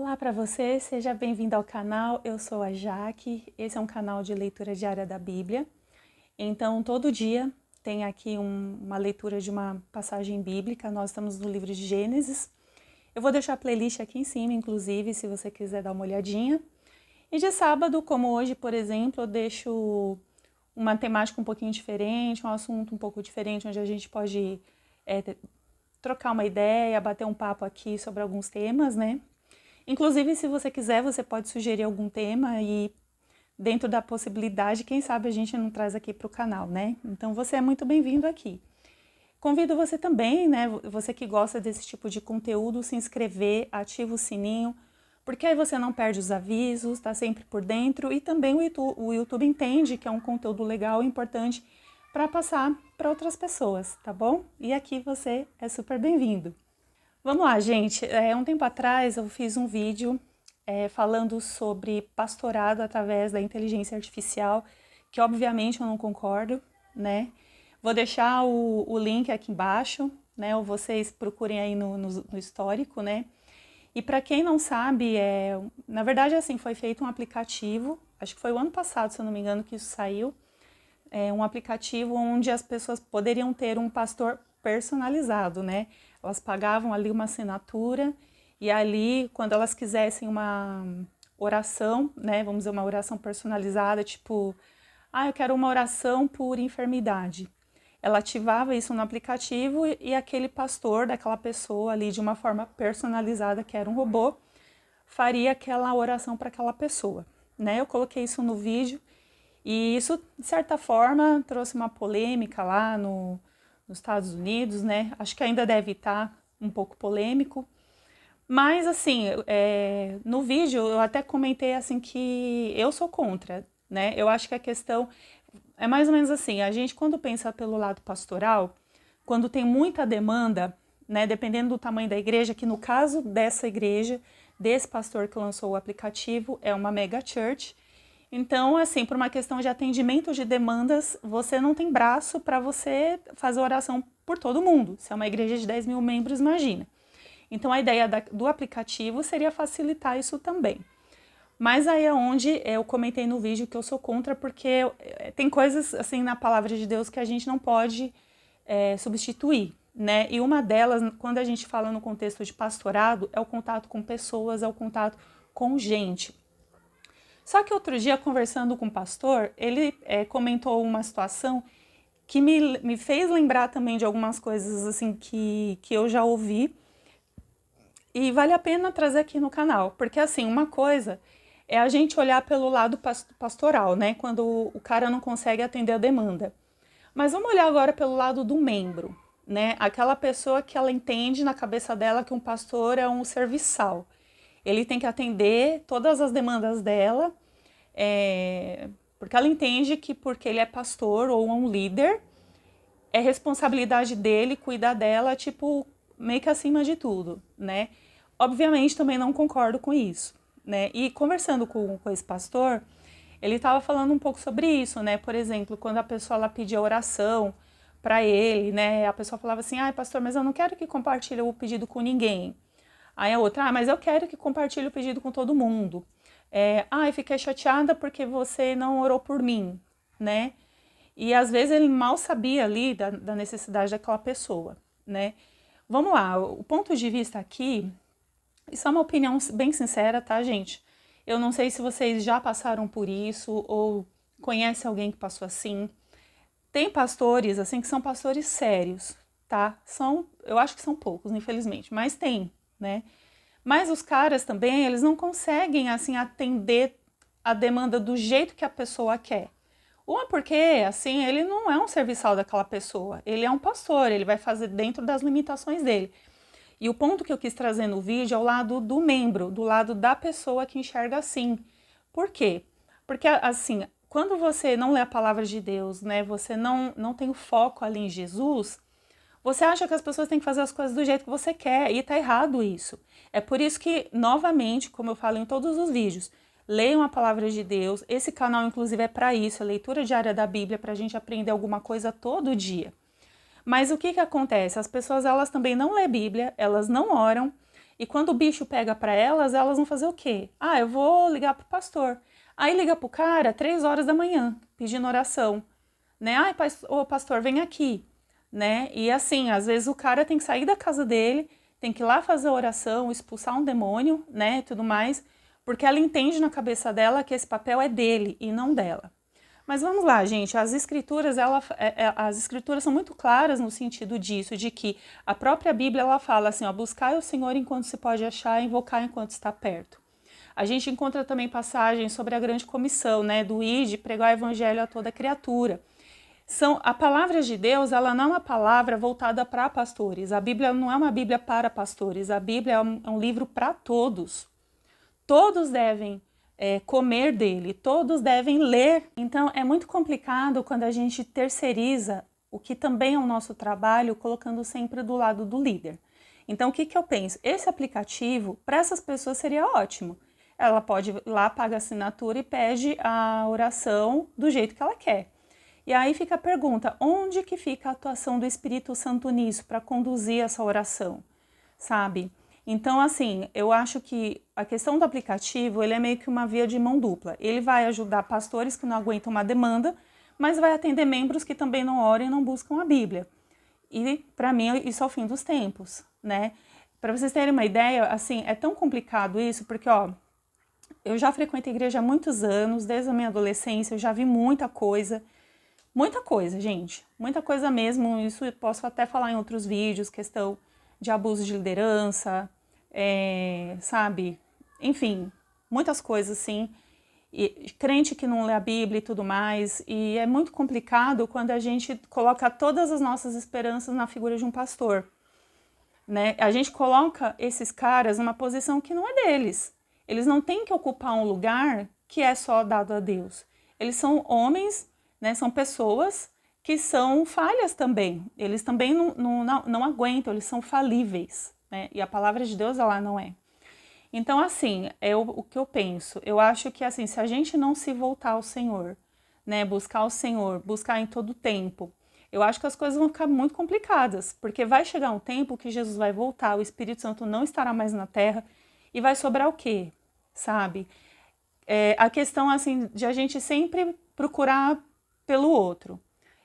Olá para você, seja bem-vindo ao canal. Eu sou a Jaque, esse é um canal de leitura diária da Bíblia. Então, todo dia tem aqui uma leitura de uma passagem bíblica. Nós estamos no livro de Gênesis. Eu vou deixar a playlist aqui em cima, inclusive, se você quiser dar uma olhadinha. E de sábado, como hoje, por exemplo, eu deixo uma temática um pouquinho diferente, um assunto um pouco diferente, onde a gente pode trocar uma ideia, bater um papo aqui sobre alguns temas, né? Inclusive, se você quiser, você pode sugerir algum tema e dentro da possibilidade, quem sabe a gente não traz aqui para o canal, né? Então você é muito bem-vindo aqui. Convido você também, né, você que gosta desse tipo de conteúdo, se inscrever, ativa o sininho, porque aí você não perde os avisos, tá sempre por dentro e também o YouTube entende que é um conteúdo legal e importante para passar para outras pessoas, tá bom? E aqui você é super bem-vindo. Vamos lá, gente. Um tempo atrás eu fiz um vídeo falando sobre pastorado através da inteligência artificial, que obviamente eu não concordo, né? Vou deixar o link aqui embaixo, né? Ou vocês procurem aí no histórico, né? E para quem não sabe, na verdade, assim, foi feito um aplicativo, acho que foi o ano passado, se eu não me engano, que isso saiu, um aplicativo onde as pessoas poderiam ter um pastor personalizado, né? Elas pagavam ali uma assinatura e ali, quando elas quisessem uma oração, né? Vamos dizer, uma oração personalizada, tipo, eu quero uma oração por enfermidade. Ela ativava isso no aplicativo e aquele pastor daquela pessoa ali, de uma forma personalizada, que era um robô, faria aquela oração para aquela pessoa, né? Eu coloquei isso no vídeo e isso, de certa forma, trouxe uma polêmica lá nos Estados Unidos, né? Acho que ainda deve estar um pouco polêmico. Mas, assim, no vídeo eu até comentei, assim, que eu sou contra, né? Eu acho que a questão é mais ou menos assim, a gente quando pensa pelo lado pastoral, quando tem muita demanda, né? Dependendo do tamanho da igreja, que no caso dessa igreja, desse pastor que lançou o aplicativo, é uma mega church. Então, assim, por uma questão de atendimento de demandas, você não tem braço para você fazer oração por todo mundo. Se é uma igreja de 10 mil membros, imagina. Então, a ideia do aplicativo seria facilitar isso também. Mas aí é onde eu comentei no vídeo que eu sou contra, porque tem coisas, assim, na palavra de Deus que a gente não pode substituir, né? E uma delas, quando a gente fala no contexto de pastorado, é o contato com pessoas, é o contato com gente. Só que outro dia, conversando com o pastor, ele comentou uma situação que me fez lembrar também de algumas coisas assim que eu já ouvi e vale a pena trazer aqui no canal, porque assim, uma coisa é a gente olhar pelo lado pastoral, né, quando o cara não consegue atender a demanda. Mas vamos olhar agora pelo lado do membro, né, aquela pessoa que ela entende na cabeça dela que um pastor é um serviçal. Ele tem que atender todas as demandas dela, porque ela entende que porque ele é pastor ou um líder, é responsabilidade dele cuidar dela, tipo, meio que acima de tudo, né? Obviamente também não concordo com isso, né? E conversando com esse pastor, ele estava falando um pouco sobre isso, né? Por exemplo, quando a pessoa ela pedia oração para ele, né? A pessoa falava assim, pastor, mas eu não quero que compartilhe o pedido com ninguém. Aí a outra, mas eu quero que compartilhe o pedido com todo mundo. Fiquei chateada porque você não orou por mim, né? E às vezes ele mal sabia ali da necessidade daquela pessoa, né? Vamos lá, o ponto de vista aqui, isso é uma opinião bem sincera, tá, gente? Eu não sei se vocês já passaram por isso ou conhecem alguém que passou assim. Tem pastores, assim, que são pastores sérios, tá? Eu acho que são poucos, infelizmente, mas tem, né? Mas os caras também, eles não conseguem, assim, atender a demanda do jeito que a pessoa quer. Uma porque, assim, ele não é um serviçal daquela pessoa, ele é um pastor, ele vai fazer dentro das limitações dele. E o ponto que eu quis trazer no vídeo é o lado do membro, do lado da pessoa que enxerga assim. Por quê? Porque, assim, quando você não lê a palavra de Deus, né, você não tem o foco ali em Jesus, você acha que as pessoas têm que fazer as coisas do jeito que você quer, e tá errado isso. É por isso que, novamente, como eu falo em todos os vídeos, leiam a palavra de Deus. Esse canal, inclusive, é para isso, a leitura diária da Bíblia, para a gente aprender alguma coisa todo dia. Mas o que acontece? As pessoas, elas também não lêem Bíblia, elas não oram, E quando o bicho pega para elas vão fazer o quê? Ah, eu vou ligar pro pastor. Aí liga pro cara 3 horas da manhã, pedindo oração, né? Ai, ô pastor, vem aqui, né? E assim, às vezes o cara tem que sair da casa dele, tem que ir lá fazer a oração, expulsar um demônio, né, tudo mais, porque ela entende na cabeça dela que esse papel é dele e não dela. Mas vamos lá, gente, as escrituras, as escrituras são muito claras no sentido disso, de que a própria Bíblia, ela fala assim, ó, buscai o Senhor enquanto se pode achar, invocar enquanto está perto. A gente encontra também passagens sobre a grande comissão, né, do ide, pregar o evangelho a toda criatura. A palavra de Deus, ela não é uma palavra voltada para pastores. A Bíblia não é uma Bíblia para pastores. A Bíblia é um livro para todos. Todos devem comer dele, todos devem ler. Então, é muito complicado quando a gente terceiriza o que também é o nosso trabalho, colocando sempre do lado do líder. Então, o que eu penso? Esse aplicativo, para essas pessoas, seria ótimo. Ela pode ir lá, paga a assinatura e pede a oração do jeito que ela quer. E aí fica a pergunta, onde que fica a atuação do Espírito Santo nisso, para conduzir essa oração, sabe? Então, assim, eu acho que a questão do aplicativo, ele é meio que uma via de mão dupla. Ele vai ajudar pastores que não aguentam uma demanda, mas vai atender membros que também não oram e não buscam a Bíblia. E, para mim, isso é o fim dos tempos, né? Para vocês terem uma ideia, assim, é tão complicado isso, porque, ó, eu já frequento a igreja há muitos anos, desde a minha adolescência, eu já vi muita coisa, gente, muita coisa mesmo. Isso eu posso até falar em outros vídeos, questão de abuso de liderança, sabe? Enfim, muitas coisas, sim. E crente que não lê a Bíblia e tudo mais. E é muito complicado quando a gente coloca todas as nossas esperanças na figura de um pastor, né? A gente coloca esses caras numa posição que não é deles. Eles não têm que ocupar um lugar que é só dado a Deus. Eles são homens, né? São pessoas que são falhas também. Eles também não aguentam, eles são falíveis, né? E a palavra de Deus, ela não é. Então, assim, o que eu penso. Eu acho que, assim, se a gente não se voltar ao Senhor, né? Buscar o Senhor, buscar em todo tempo, eu acho que as coisas vão ficar muito complicadas, porque vai chegar um tempo que Jesus vai voltar, o Espírito Santo não estará mais na terra, e vai sobrar o quê? Sabe? A questão, assim, de a gente sempre procurar pelo outro.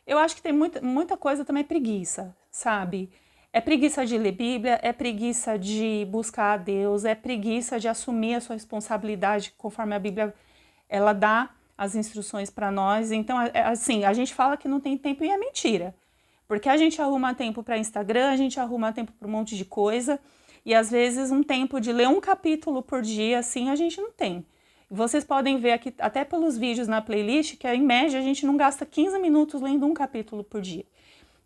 Eu acho que tem muita coisa também preguiça, sabe? É preguiça de ler Bíblia, é preguiça de buscar a Deus, é preguiça de assumir a sua responsabilidade conforme a Bíblia ela dá as instruções para nós. Então, assim, a gente fala que não tem tempo e é mentira. Porque a gente arruma tempo para Instagram, a gente arruma tempo para um monte de coisa, e às vezes um tempo de ler um capítulo por dia, assim, a gente não tem. Vocês podem ver aqui, até pelos vídeos na playlist, que em média a gente não gasta 15 minutos lendo um capítulo por dia.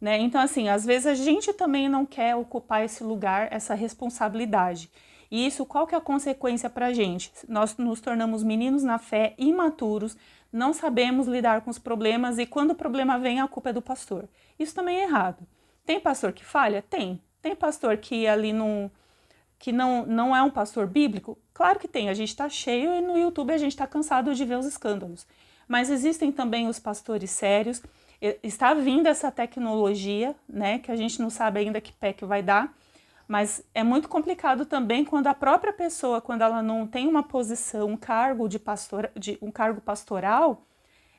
Né? Então, assim, às vezes a gente também não quer ocupar esse lugar, essa responsabilidade. E isso, qual que é a consequência para a gente? Nós nos tornamos meninos na fé, imaturos, não sabemos lidar com os problemas e quando o problema vem, a culpa é do pastor. Isso também é errado. Tem pastor que falha? Tem. Tem pastor que ali não é um pastor bíblico? Claro que tem. A gente está cheio e no YouTube a gente está cansado de ver os escândalos. Mas existem também os pastores sérios. Está vindo essa tecnologia, né, que a gente não sabe ainda que pé que vai dar, mas é muito complicado também quando a própria pessoa, quando ela não tem uma posição, um cargo um cargo pastoral,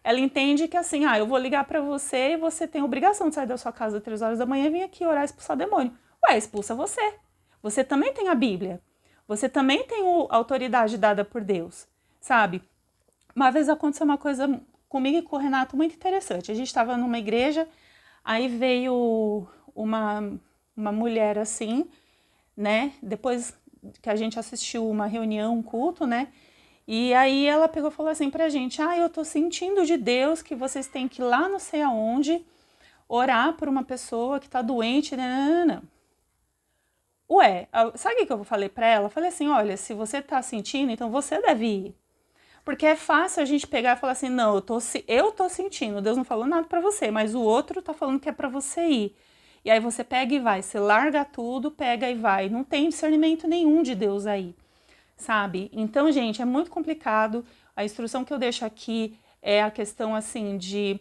ela entende que assim, eu vou ligar para você e você tem a obrigação de sair da sua casa às 3 horas da manhã e vir aqui orar e expulsar demônio. Ué, expulsa você. Você também tem a Bíblia. Você também tem a autoridade dada por Deus, sabe? Uma vez aconteceu uma coisa comigo e com o Renato muito interessante. A gente estava numa igreja, aí veio uma mulher assim, né? Depois que a gente assistiu uma reunião, um culto, né? E aí ela pegou e falou assim pra gente: eu tô sentindo de Deus que vocês têm que ir lá não sei aonde orar por uma pessoa que tá doente, né? Ué, sabe o que eu falei pra ela? Eu falei assim: olha, se você tá sentindo, então você deve ir. Porque é fácil a gente pegar e falar assim, não, eu tô sentindo, Deus não falou nada pra você, mas o outro tá falando que é pra você ir. E aí você pega e vai, você larga tudo, pega e vai. Não tem discernimento nenhum de Deus aí, sabe? Então, gente, é muito complicado. A instrução que eu deixo aqui é a questão, assim, de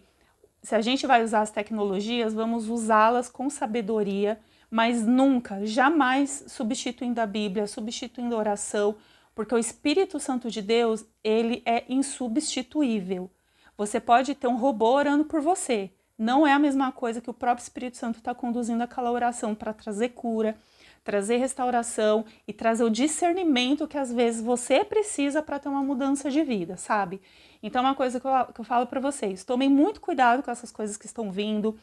se a gente vai usar as tecnologias, vamos usá-las com sabedoria, mas nunca, jamais substituindo a Bíblia, substituindo a oração, porque o Espírito Santo de Deus, ele é insubstituível. Você pode ter um robô orando por você, não é a mesma coisa que o próprio Espírito Santo está conduzindo aquela oração para trazer cura, trazer restauração e trazer o discernimento que às vezes você precisa para ter uma mudança de vida, sabe? Então, uma coisa que eu falo para vocês, tomem muito cuidado com essas coisas que estão vindo,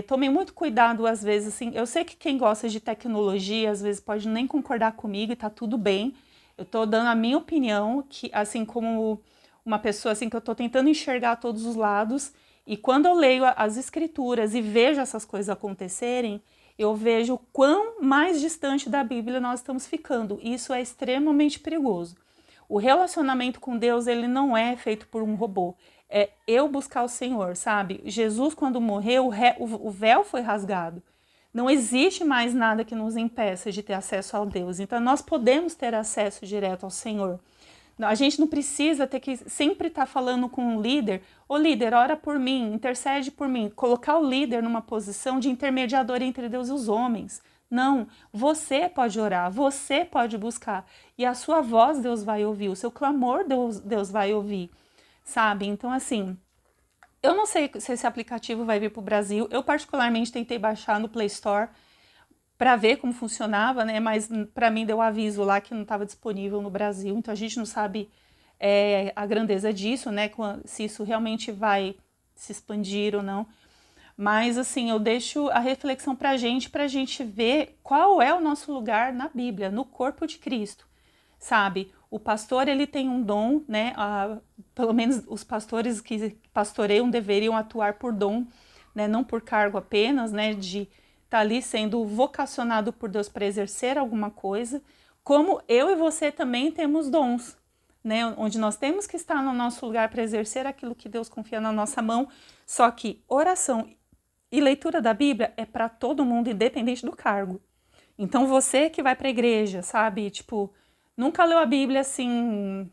tomem muito cuidado às vezes, assim, eu sei que quem gosta de tecnologia às vezes pode nem concordar comigo e tá tudo bem, eu tô dando a minha opinião, que assim como uma pessoa assim que eu tô tentando enxergar todos os lados, e quando eu leio as escrituras e vejo essas coisas acontecerem, eu vejo o quão mais distante da Bíblia nós estamos ficando. Isso é extremamente perigoso. O relacionamento com Deus, ele não é feito por um robô. É eu buscar o Senhor, sabe? Jesus, quando morreu, o véu foi rasgado. Não existe mais nada que nos impeça de ter acesso a Deus. Então, nós podemos ter acesso direto ao Senhor. A gente não precisa ter que sempre estar falando com um líder, ô líder, ora por mim, intercede por mim, colocar o líder numa posição de intermediador entre Deus e os homens. Não, você pode orar, você pode buscar, e a sua voz Deus vai ouvir, o seu clamor Deus vai ouvir, sabe? Então, assim, eu não sei se esse aplicativo vai vir para o Brasil, eu particularmente tentei baixar no Play Store, para ver como funcionava, né? Mas para mim deu aviso lá que não estava disponível no Brasil, então a gente não sabe a grandeza disso, né? Se isso realmente vai se expandir ou não. Mas assim, eu deixo a reflexão para a gente ver qual é o nosso lugar na Bíblia, no corpo de Cristo, sabe? O pastor, ele tem um dom, né? Pelo menos os pastores que pastoreiam deveriam atuar por dom, né? Não por cargo apenas, né? De tá ali sendo vocacionado por Deus para exercer alguma coisa, como eu e você também temos dons, né? Onde nós temos que estar no nosso lugar para exercer aquilo que Deus confia na nossa mão, só que oração e leitura da Bíblia é para todo mundo, independente do cargo. Então você que vai para a igreja, sabe? Tipo, nunca leu a Bíblia assim...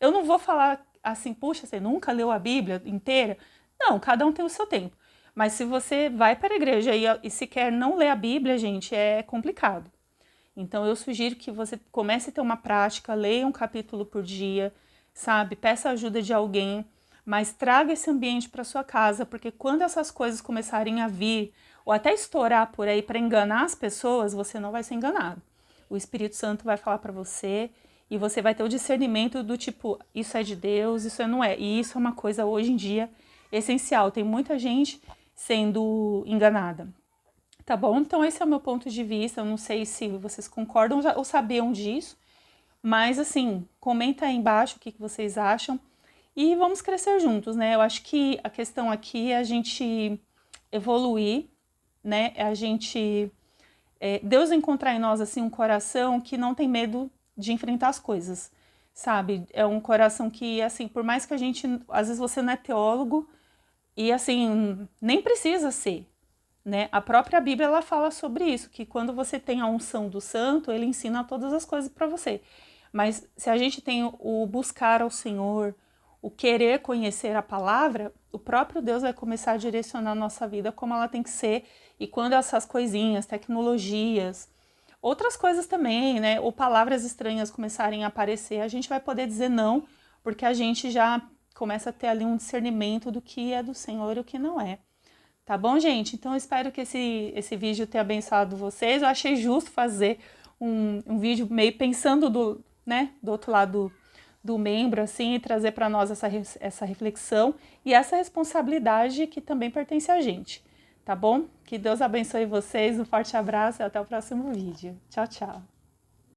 eu não vou falar assim, puxa, você nunca leu a Bíblia inteira? Não, cada um tem o seu tempo. Mas se você vai para a igreja e sequer não lê a Bíblia, gente, é complicado. Então eu sugiro que você comece a ter uma prática, leia um capítulo por dia, sabe? Peça ajuda de alguém, mas traga esse ambiente para sua casa, porque quando essas coisas começarem a vir, ou até estourar por aí para enganar as pessoas, você não vai ser enganado. O Espírito Santo vai falar para você e você vai ter o discernimento do tipo, isso é de Deus, isso não é. E isso é uma coisa hoje em dia essencial. Tem muita gente sendo enganada, tá bom? Então esse é o meu ponto de vista, eu não sei se vocês concordam ou sabiam disso, mas assim, comenta aí embaixo o que vocês acham e vamos crescer juntos, né? Eu acho que a questão aqui é a gente evoluir, né? É a gente, Deus encontrar em nós assim um coração que não tem medo de enfrentar as coisas, sabe? É um coração que, assim, por mais que a gente, às vezes você não é teólogo, e assim, nem precisa ser, né? A própria Bíblia, ela fala sobre isso, que quando você tem a unção do santo, ele ensina todas as coisas para você. Mas se a gente tem o buscar ao Senhor, o querer conhecer a palavra, o próprio Deus vai começar a direcionar a nossa vida como ela tem que ser. E quando essas coisinhas, tecnologias, outras coisas também, né? Ou palavras estranhas começarem a aparecer, a gente vai poder dizer não, porque a gente já começa a ter ali um discernimento do que é do Senhor e o que não é. Tá bom, gente? Então, eu espero que esse vídeo tenha abençoado vocês. Eu achei justo fazer um vídeo meio pensando do outro lado do membro, assim, e trazer para nós essa reflexão e essa responsabilidade que também pertence a gente. Tá bom? Que Deus abençoe vocês, um forte abraço e até o próximo vídeo. Tchau, tchau!